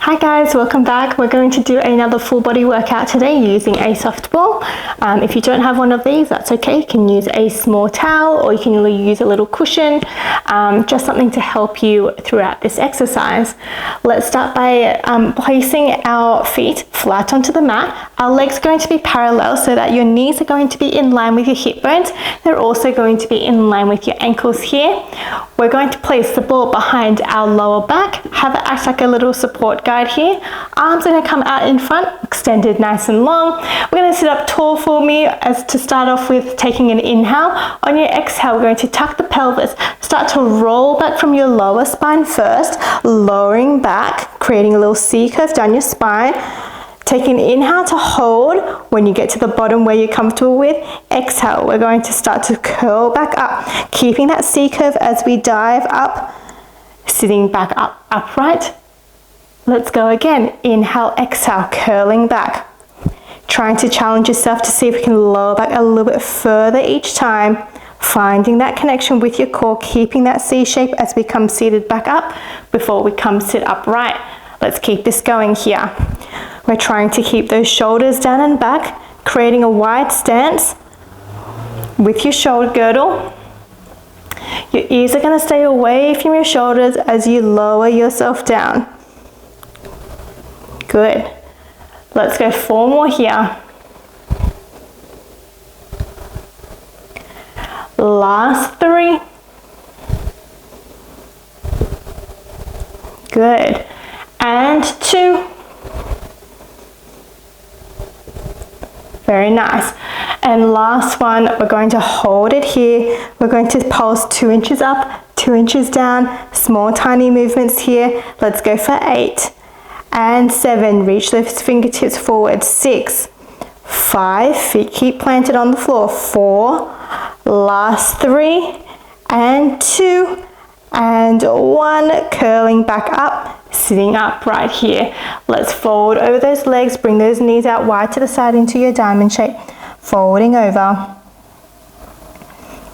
Hi guys, welcome back. We're going to do another full body workout today using a soft ball. If you don't have one of these, that's okay. You can use a small towel or you can use a little cushion, just something to help you throughout this exercise. Let's start by placing our feet flat onto the mat. Our legs are going to be parallel so that your knees are going to be in line with your hip bones. They're also going to be in line with your ankles here. We're going to place the ball behind our lower back, have it act like a little support guide here. Arms are going to come out in front, extended nice and long. We're going to sit up tall for me as to start off with taking an inhale. On your exhale, we're going to tuck the pelvis. Start to roll back from your lower spine first, lowering back, creating a little C curve down your spine. Take an inhale to hold. When you get to the bottom where you're comfortable with, exhale. We're going to start to curl back up, keeping that C curve as we dive up, sitting back up, upright. Let's go again. Inhale, exhale, curling back. Trying to challenge yourself to see if you can lower back a little bit further each time. Finding that connection with your core, keeping that C shape as we come seated back up before we come sit upright. Let's keep this going here. We're trying to keep those shoulders down and back, creating a wide stance with your shoulder girdle. Your ears are going to stay away from your shoulders as you lower yourself down. Good. Let's go 4 more here. Last 3. Good. And 2. Very nice. And last one, we're going to hold it here. We're going to pulse 2 inches up, 2 inches down, small tiny movements here. Let's go for 8 and 7. Reach those fingertips forward. 6, 5, feet keep planted on the floor. 4, last 3 and 2 and 1, curling back up, sitting up right here. Let's fold over those legs, bring those knees out wide to the side into your diamond shape, folding over.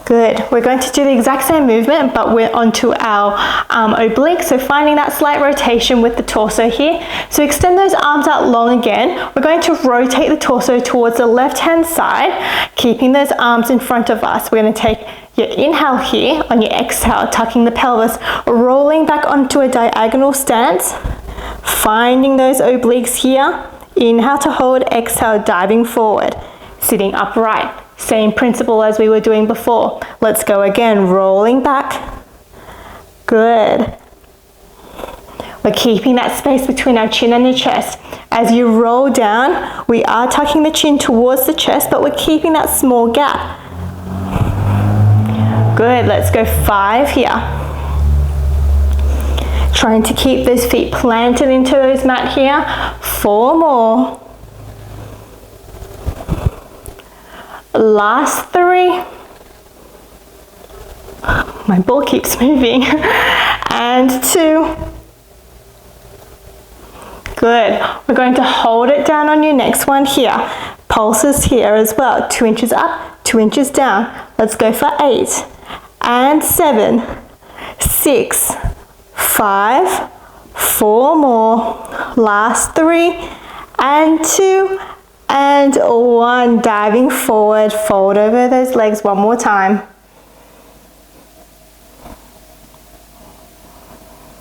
Good. We're going to do the exact same movement, but we're onto our oblique, so finding that slight rotation with the torso here. So extend those arms out long again. We're going to rotate the torso towards the left-hand side, keeping those arms in front of us. We're going to take your inhale here, on your exhale, tucking the pelvis, rolling back onto a diagonal stance, finding those obliques here. Inhale to hold, exhale, diving forward, sitting upright. Same principle as we were doing before. Let's go again, rolling back. Good. We're keeping that space between our chin and the chest. As you roll down, we are tucking the chin towards the chest, but we're keeping that small gap. Good, let's go 5 here. Trying to keep those feet planted into those mat here. 4 more. Last 3. My ball keeps moving. And 2. Good. We're going to hold it down on your next one here. Pulses here as well. 2 inches up, 2 inches down. Let's go for 8 and 7, 6, 5, 4 more. Last 3 and 2 and 1. Diving forward, fold over those legs one more time.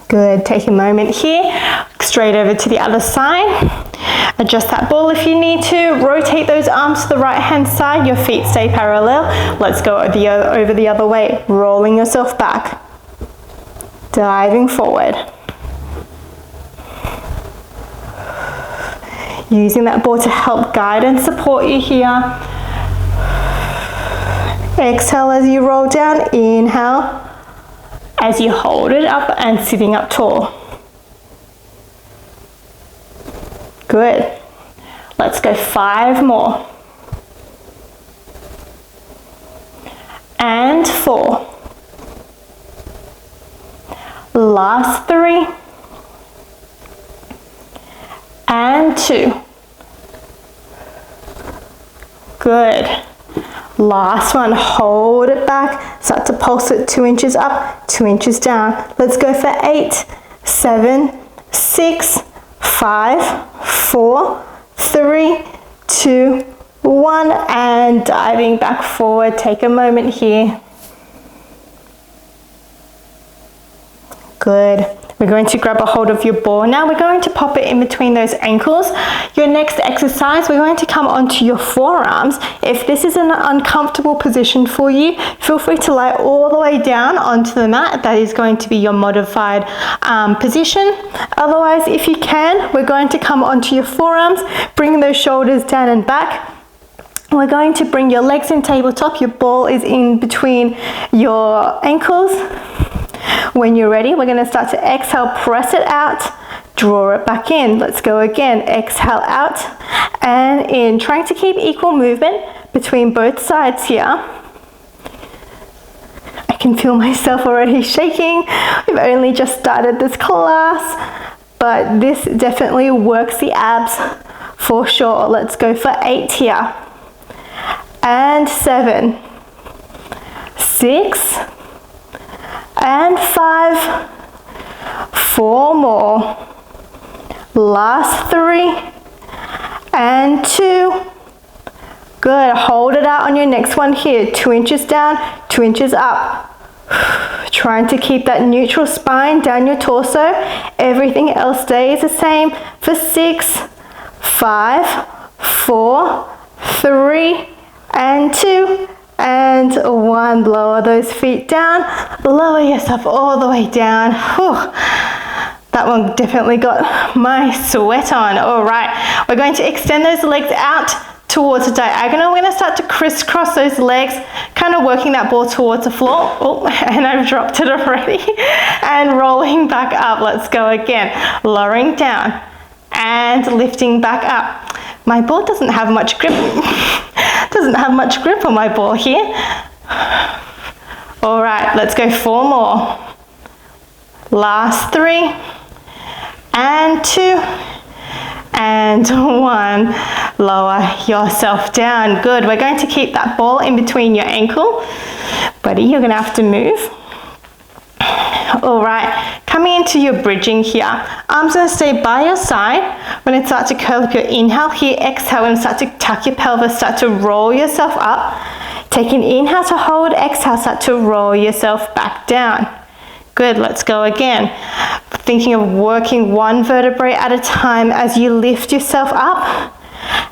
Good. Take a moment here, straight over to the other side. Adjust that ball if you need to. Rotate those arms to the right hand side. Your feet stay parallel. Let's go over the other way. Rolling yourself back. Diving forward. Using that ball to help guide and support you here. Exhale as you roll down. Inhale as you hold it up and sitting up tall. Good. Let's go 5 more. And 4. Last 3. And 2. Good. Last one, hold it back. Start to pulse it 2 inches up, 2 inches down. Let's go for 8, 7, 6, 5, 4, 3, 2, 1, and diving back forward. Take a moment here. Good. We're going to grab a hold of your ball. Now we're going to pop it in between those ankles. Your next exercise, we're going to come onto your forearms. If this is an uncomfortable position for you, feel free to lie all the way down onto the mat. That is going to be your modified position. Otherwise, if you can, we're going to come onto your forearms, bring those shoulders down and back. We're going to bring your legs in tabletop. Your ball is in between your ankles. When you're ready, we're going to start to exhale, press it out, draw it back in. Let's go again. Exhale out and in. Trying to keep equal movement between both sides here. I can feel myself already shaking. We've only just started this class, but this definitely works the abs for sure. Let's go for 8 here. And 7, 6, and 5, 4 more, last 3, and 2, good. Hold it out on your next one here, 2 inches down, 2 inches up. Trying to keep that neutral spine down your torso. Everything else stays the same for 6, 5, 4, 3, and 2, and 1. Lower those feet down, lower yourself all the way down. Whew. That one definitely got my sweat on. All right, we're going to extend those legs out towards a diagonal. We're going to start to crisscross those legs, kind of working that ball towards the floor. Oh, and I've dropped it already. And rolling back up. Let's go again. Lowering down and lifting back up. My ball doesn't have much grip. Doesn't have much grip on my ball here. All right, let's go 4 more. Last 3, and 2, and 1. Lower yourself down. Good. We're going to keep that ball in between your ankle. Buddy, you're going to have to move. All right, coming into your bridging here. Arms going to stay by your side. We're going to start to curl up your inhale here. Exhale and start to tuck your pelvis. Start to roll yourself up. Take an inhale to hold. Exhale, start to roll yourself back down. Good, let's go again. Thinking of working one vertebrae at a time as you lift yourself up.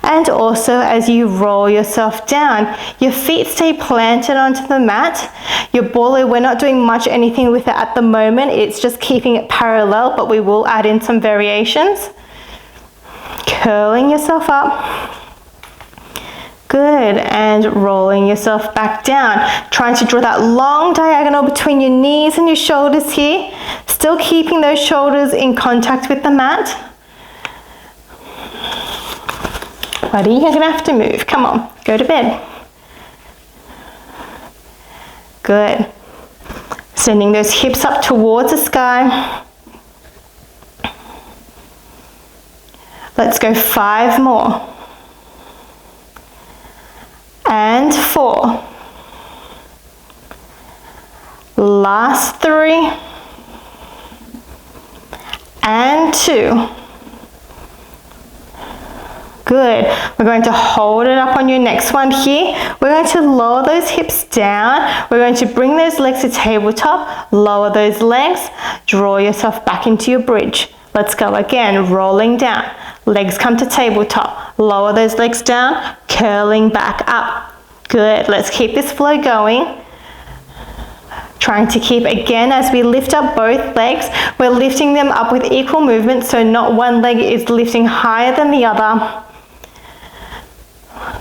And also as you roll yourself down. Your feet stay planted onto the mat. Your ball, we're not doing much anything with it at the moment. It's just keeping it parallel, but we will add in some variations. Curling yourself up. Good, and rolling yourself back down. Trying to draw that long diagonal between your knees and your shoulders here. Still keeping those shoulders in contact with the mat. Buddy, you're going to have to move. Come on, go to bed. Good. Sending those hips up towards the sky. Let's go 5 more. And 4. Last 3. And 2. Good. We're going to hold it up on your next one here. We're going to lower those hips down. We're going to bring those legs to tabletop. Lower those legs. Draw yourself back into your bridge. Let's go again. Rolling down. Legs come to tabletop. Lower those legs down. Curling back up. Good. Let's keep this flow going. Trying to keep again as we lift up both legs. We're lifting them up with equal movement, so not one leg is lifting higher than the other.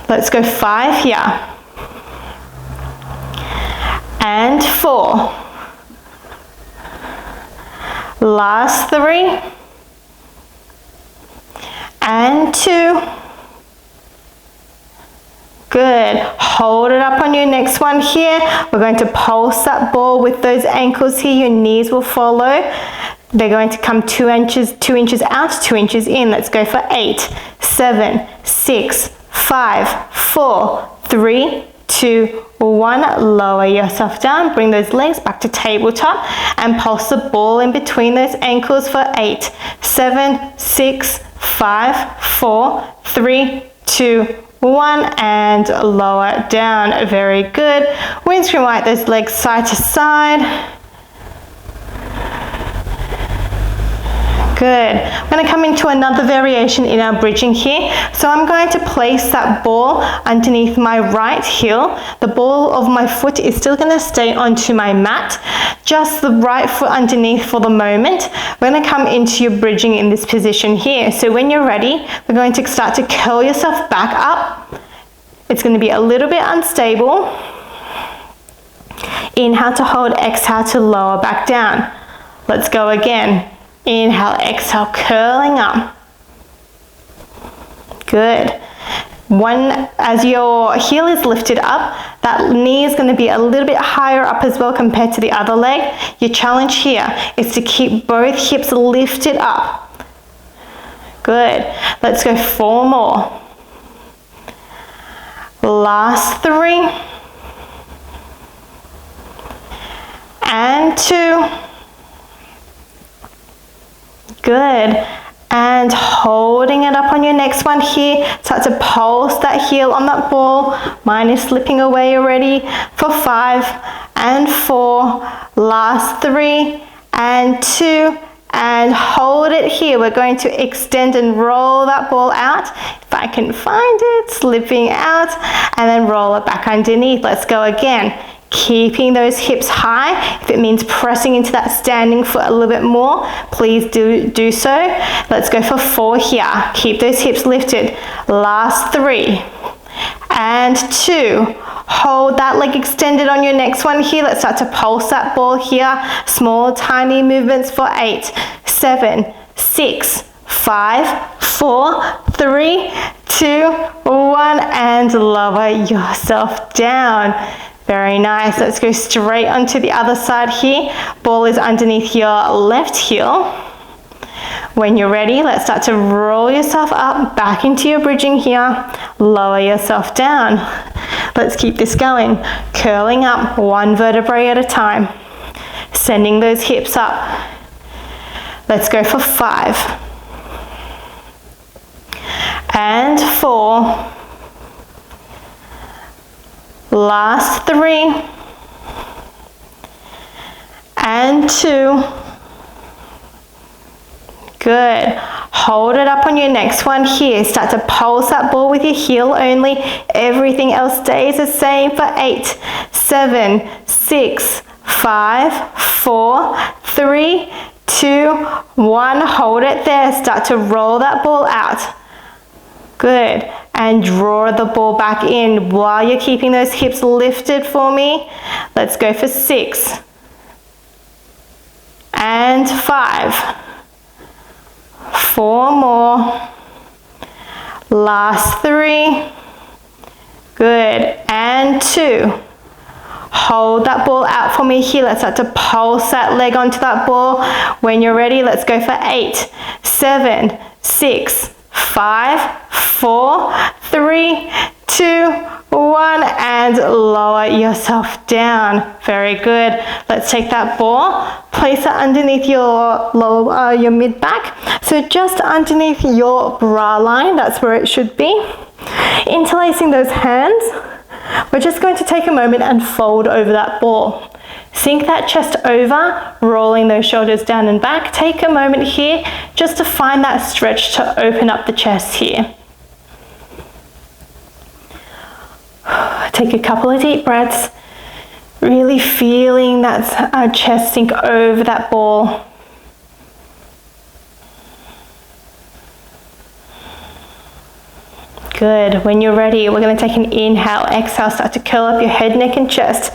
Let's go 5 here. And 4. Last 3. And 2. Good. Hold it up on your next one here. We're going to pulse that ball with those ankles here. Your knees will follow. They're going to come 2 inches out, 2 inches in. Let's go for 8, 7, 6, 5, 4, 3, 2, 1. Lower yourself down. Bring those legs back to tabletop and pulse the ball in between those ankles for 8, 7, 6, 5, 4, 3, 2, 1, and lower down. Very good. Windscreen wipe those legs side to side. Good. I'm going to come into another variation in our bridging here. So I'm going to place that ball underneath my right heel. The ball of my foot is still going to stay onto my mat. Just the right foot underneath for the moment. We're going to come into your bridging in this position here. So when you're ready, we're going to start to curl yourself back up. It's going to be a little bit unstable. Inhale to hold, exhale to lower back down. Let's go again. Inhale, exhale, curling up. Good. As your heel is lifted up, that knee is going to be a little bit higher up as well compared to the other leg. Your challenge here is to keep both hips lifted up. Good. Let's go 4 more. Last 3. And 2. Good. And holding it up on your next one here. Start to pulse that heel on that ball. Mine is slipping away already. For 5 and 4. Last 3 and 2. And hold it here. We're going to extend and roll that ball out. If I can find it, slipping out. And then roll it back underneath. Let's go again. Keeping those hips high. If it means pressing into that standing foot a little bit more, please do so. Let's go for 4 here. Keep those hips lifted. Last 3 and 2. Hold that leg extended on your next one here. Let's start to pulse that ball here. Small, tiny movements for 8, 7, 6, 5, 4, 3, 2, 1, and lower yourself down. Very nice. Let's go straight onto the other side here. Ball is underneath your left heel. When you're ready, let's start to roll yourself up, back into your bridging here. Lower yourself down. Let's keep this going. Curling up 1 vertebrae at a time. Sending those hips up. Let's go for 5. And 4. Last 3 and 2. Good. Hold it up on your next one here. Start to pulse that ball with your heel only. Everything else stays the same for 8, 7, 6, 5, 4, 3, 2, 1. Hold it there. Start to roll that ball out. Good. And draw the ball back in while you're keeping those hips lifted for me. Let's go for 6 and 5. 4 more. Last 3. Good. And 2. Hold that ball out for me here. Let's start to pulse that leg onto that ball. When you're ready, let's go for 8, 7, 6, 5, 4, 3, 2, 1, and lower yourself down. Very good. Let's take that ball, place it underneath your mid back. So just underneath your bra line, that's where it should be. Interlacing those hands, we're just going to take a moment and fold over that ball. Sink that chest over, rolling those shoulders down and back. Take a moment here just to find that stretch to open up the chest here. Take a couple of deep breaths, really feeling that chest sink over that ball. Good. When you're ready, we're going to take an inhale, exhale, start to curl up your head, neck, and chest.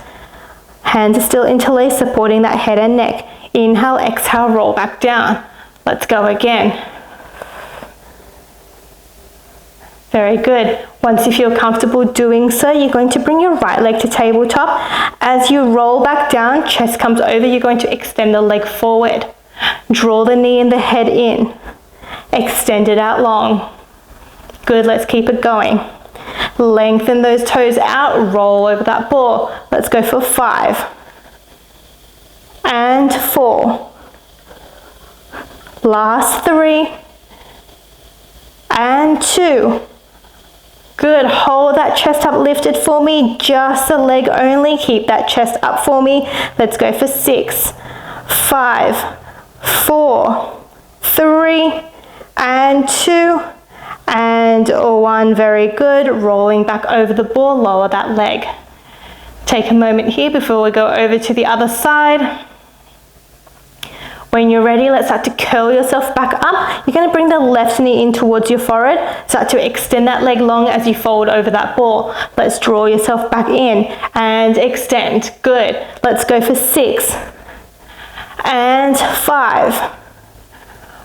Hands are still interlaced, supporting that head and neck. Inhale, exhale, roll back down. Let's go again. Very good. Once you feel comfortable doing so, you're going to bring your right leg to tabletop. As you roll back down, chest comes over, you're going to extend the leg forward. Draw the knee and the head in. Extend it out long. Good, let's keep it going. Lengthen those toes out, roll over that ball. Let's go for 5 and 4. Last 3 and 2. Good, hold that chest up lifted for me, just the leg only, keep that chest up for me. Let's go for 6, 5, 4, 3 and 2 and 1. Very good, rolling back over the ball, lower that leg. Take a moment here before we go over to the other side. When you're ready, let's start to curl yourself back up. You're going to bring the left knee in towards your forehead. Start to extend that leg long as you fold over that ball. Let's draw yourself back in and extend. Good. Let's go for 6 and 5.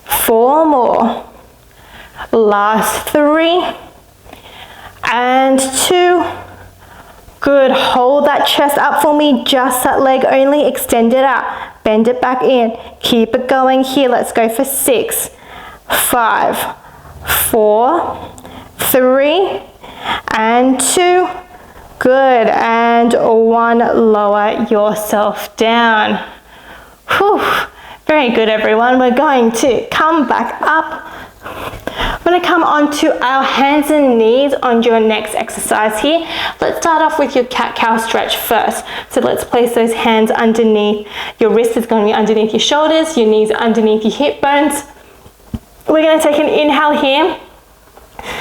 4 more. Last 3 and 2. Good, hold that chest up for me, just that leg only, extend it out, bend it back in, keep it going here. Let's go for 6, 5, 4, 3 and 2. Good, and 1, lower yourself down. Whew. Very good, everyone. We're going to come back up. We're going to come onto our hands and knees on your next exercise here. Let's start off with your cat-cow stretch first. So let's place those hands underneath. Your wrist is going to be underneath your shoulders, your knees underneath your hip bones. We're going to take an inhale here.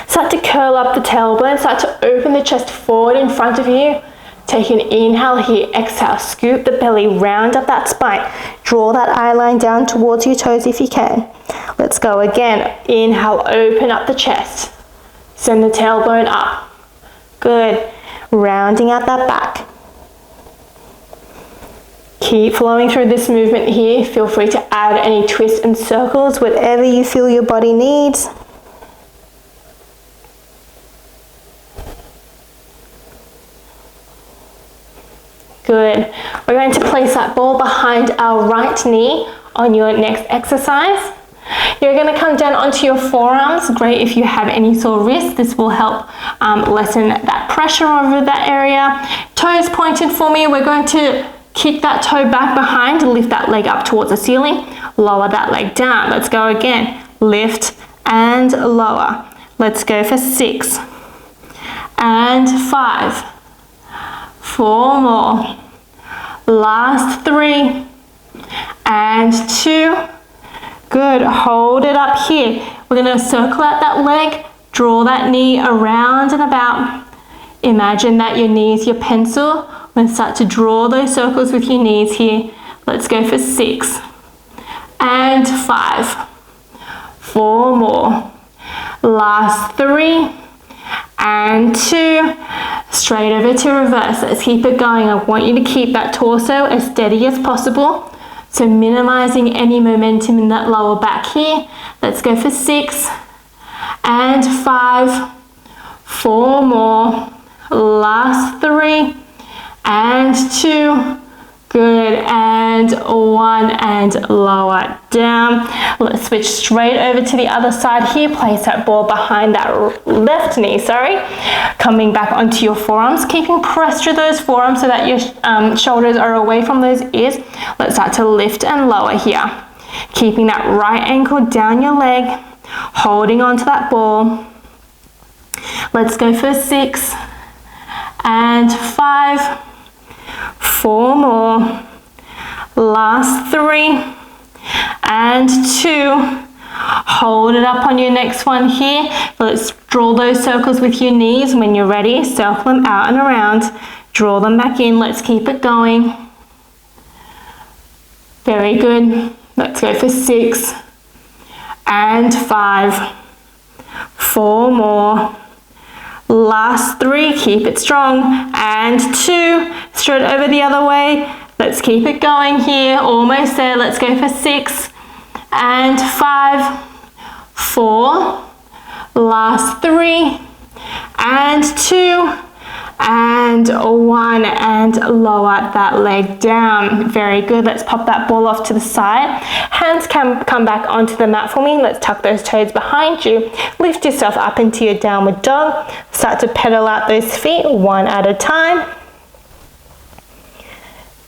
Start to curl up the tailbone, start to open the chest forward in front of you. Take an inhale here, exhale, scoop the belly, round up that spine. Draw that eye line down towards your toes if you can. Let's go again. Inhale, open up the chest. Send the tailbone up. Good. Rounding out that back. Keep flowing through this movement here. Feel free to add any twists and circles, whatever you feel your body needs. Good. We're going to place that ball behind our right knee on your next exercise. You're going to come down onto your forearms. Great if you have any sore wrists. This will help lessen that pressure over that area. Toes pointed for me. We're going to kick that toe back behind, lift that leg up towards the ceiling, lower that leg down. Let's go again. Lift and lower. Let's go for 6 and 5. 4 more. Last 3 and 2. Good. Hold it up here. We're going to circle out that leg, draw that knee around and about. Imagine that your knee is your pencil. We're going to start to draw those circles with your knees here. Let's go for 6 and 5. 4 more. Last 3 and 2. Straight over to reverse. Let's keep it going. I want you to keep that torso as steady as possible. So minimizing any momentum in that lower back here. Let's go for 6 and 5. 4 more. Last 3 and 2. Good, and 1 and lower down. Let's switch straight over to the other side here. Place that ball behind that left knee, Coming back onto your forearms, keeping pressed through those forearms so that your shoulders are away from those ears. Let's start to lift and lower here. Keeping that right ankle down your leg, holding onto that ball. Let's go for 6 and 5. 4 more. Last 3 and 2. Hold it up on your next one here. Let's draw those circles with your knees. When you're ready, circle them out and around. Draw them back in. Let's keep it going. Very good. Let's go for 6 and 5. 4 more. Last 3, keep it strong, and 2, straight over the other way. Let's keep it going here, almost there. Let's go for 6 and 5, 4, last 3 and 2, and 1, and lower that leg down. Very good. Let's pop that ball off to the side. Hands can come back onto the mat for me. Let's tuck those toes behind you. Lift yourself up into your downward dog. Start to pedal out those feet one at a time.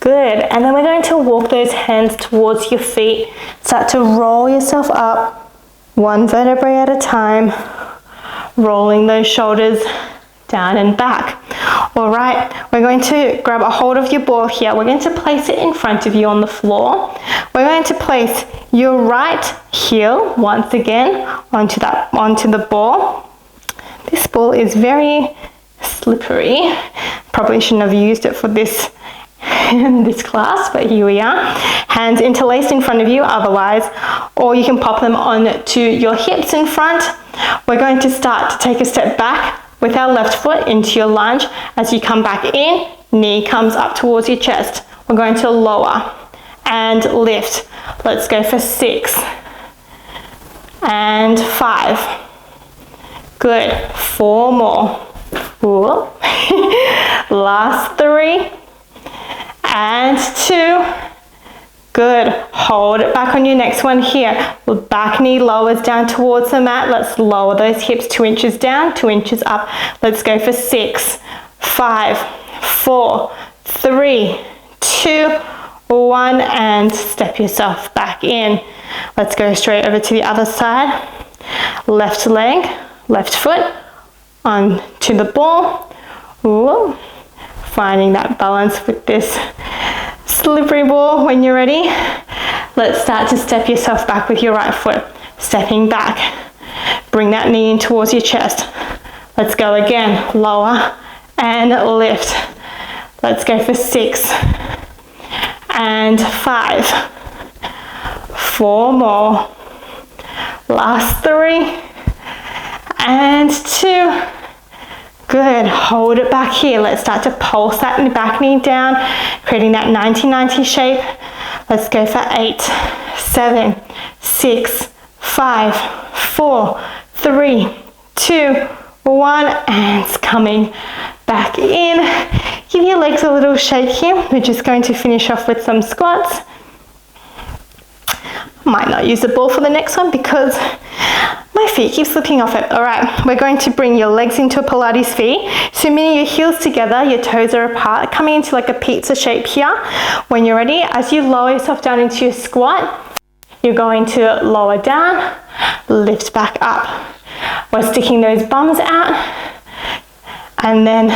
Good. And then we're going to walk those hands towards your feet. Start to roll yourself up one vertebrae at a time, rolling those shoulders down and back. All right, we're going to grab a hold of your ball here. We're going to place it in front of you on the floor. We're going to place your right heel once again onto the ball. This ball is very slippery. Probably shouldn't have used it for this this class, but here we are. Hands interlaced in front of you otherwise, or you can pop them on to your hips in front. We're going to start to take a step back with our left foot into your lunge. As you come back in, knee comes up towards your chest. We're going to lower and lift. Let's go for 6 and 5. Good. 4 more. Ooh. Last 3 and 2. Good. Hold it back on your next one here. Back knee lowers down towards the mat. Let's lower those hips 2 inches down, 2 inches up. Let's go for 6, 5, 4, 3, 2, 1, and step yourself back in. Let's go straight over to the other side. Left leg, left foot onto the ball. Ooh. Finding that balance with this slippery ball. When you're ready, let's start to step yourself back with your right foot. Stepping back. Bring that knee in towards your chest. Let's go again. Lower and lift. Let's go for 6 and 5. 4 more. Last 3 and 2. Good. Hold it back here. Let's start to pulse that back knee down, creating that 90-90 shape. Let's go for 8, 7, 6, 5, 4, 3, 2, 1, and it's coming back in. Give your legs a little shake here. We're just going to finish off with some squats. Might not use the ball for the next one because my feet keep slipping off it. All right, we're going to bring your legs into a Pilates feet. So meaning your heels together, your toes are apart, coming into like a pizza shape here. When you're ready, as you lower yourself down into your squat, you're going to lower down, lift back up. We're sticking those bums out, and then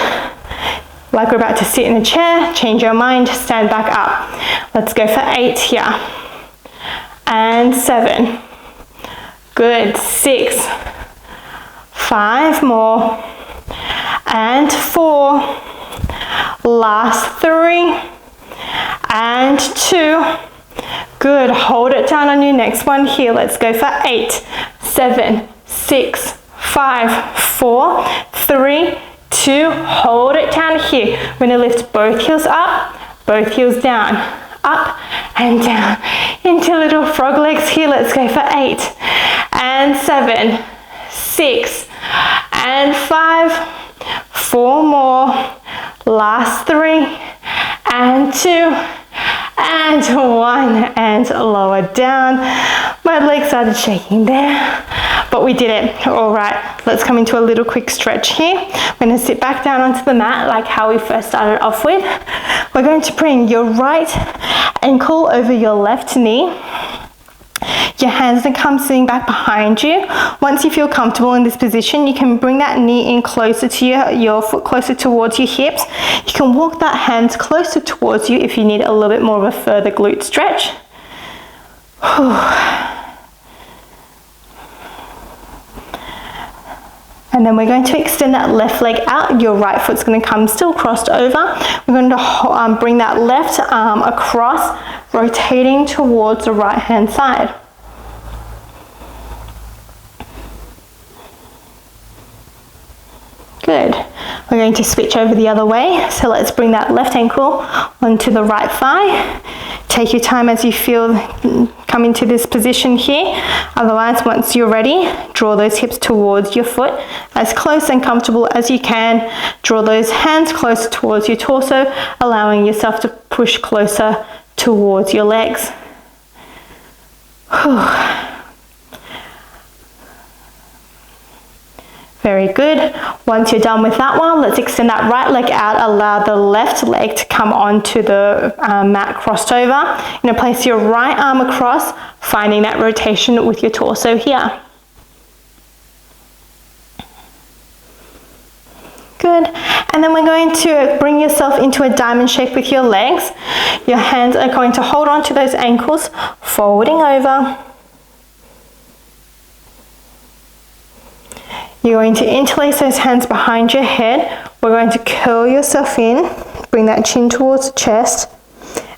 like we're about to sit in a chair, change your mind, stand back up. Let's go for 8 here. And 7. Good. 6. 5 more. And 4. Last 3. And 2. Good. Hold it down on your next one here. Let's go for 8, 7, 6, 5, 4, 3, 2. Hold it down here. We're going to lift both heels up, both heels down. Up and down into little frog legs here. Let's go for 8 and 7, 6 and 5, 4 more. Last 3 and 2 and 1, and lower down. My legs started shaking there, but we did it. All right, let's come into a little quick stretch here. We're going to sit back down onto the mat like how we first started off with. We're going to bring your right ankle over your left knee. Your hands then come sitting back behind you. Once you feel comfortable in this position, you can bring that knee in closer to your foot closer towards your hips. You can walk that hand closer towards you if you need a little bit more of a further glute stretch. And then we're going to extend that left leg out. Your right foot's going to come still crossed over. We're going to bring that left arm across, rotating towards the right hand side. Good. We're going to switch over the other way. So let's bring that left ankle onto the right thigh. Take your time as you feel come into this position here. Otherwise, once you're ready, draw those hips towards your foot as close and comfortable as you can. Draw those hands closer towards your torso, allowing yourself to push closer towards your legs. Very good. Once you're done with that one, let's extend that right leg out. Allow the left leg to come onto the mat crossed over. You're going to place your right arm across, finding that rotation with your torso here. Good. And then we're going to bring yourself into a diamond shape with your legs. Your hands are going to hold on to those ankles, folding over. You're going to interlace those hands behind your head. We're going to curl yourself in, bring that chin towards the chest,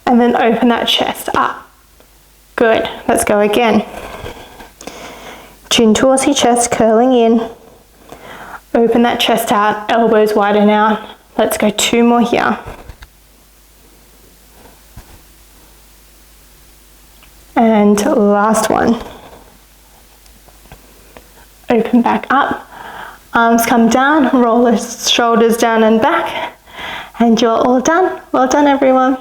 and then open that chest up. Good. Let's go again. Chin towards your chest, curling in. Open that chest out, elbows widen out. Let's go 2 more here. And last one. Open back up. Arms come down, roll the shoulders down and back. And you're all done. Well done, everyone.